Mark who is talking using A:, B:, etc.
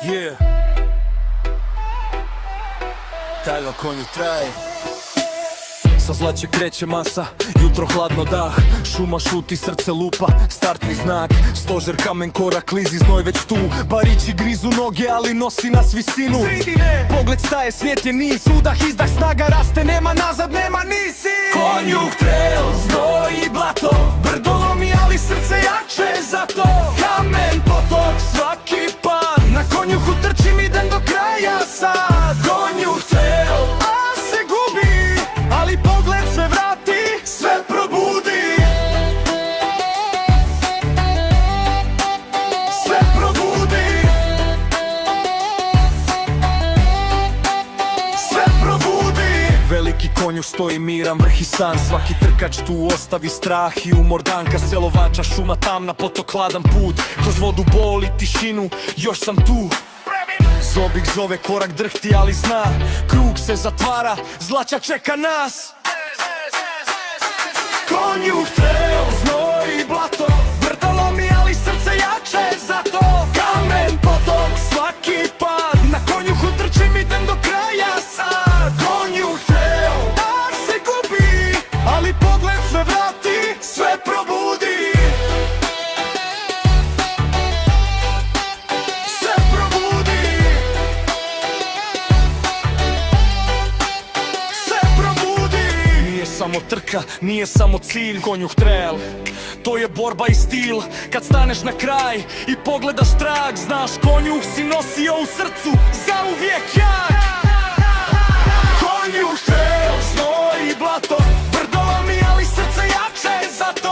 A: Yeah. Tajva konju traje. Sa zlače kreće masa, jutro hladno dah. Šuma šuti, srce lupa, startni znak. Stožer kamen, korak, klizi, znoj već tu. Barići grizu noge, ali nosi nas visinu. Pogled staje, svijet je niz. Udah, izdah, snaga raste, nema nazad, nema nisi. Konjuh, trail, znoj i blato. Brdo lomi, ali srce jače zato. Kamen, potok, svaki pad. Na konjuhu trčim, idem do kraja sad. Konjuh, trail, a se gubi, ali pogled sve vrati, sve probudi. Sve probudi. Sve probudi. Veliki konjuh stoji miran, vrh i san. Svaki trkač tu ostavi strah i umor. Danka selovača, šuma tamna, potok hladan put. Kroz vodu, bol i tišinu, još sam tu. Zobik zove, korak drhti, ali zna. Krug se zatvara, zlača čeka nas. Konjuh, trail, znoj i blato. Brdo lomi, ali srce jače zato. Kamen, potok, svaki pad. Na konjuhu trčim, idem do kraja sad. Konjuh, trail, da se gubi, ali pogled sve vrati, sve probudi. Sve probudi. Sve probudi. Nije samo trka, nije samo cilj. Konjuh, trail, to je borba i stil. Kad staneš na kraj i pogledaš trag, znaš konjuh si nosio u srcu zauvijek jak. Konjuh, trail, znoj i blato. Brdo lomi, ali srce jače zato.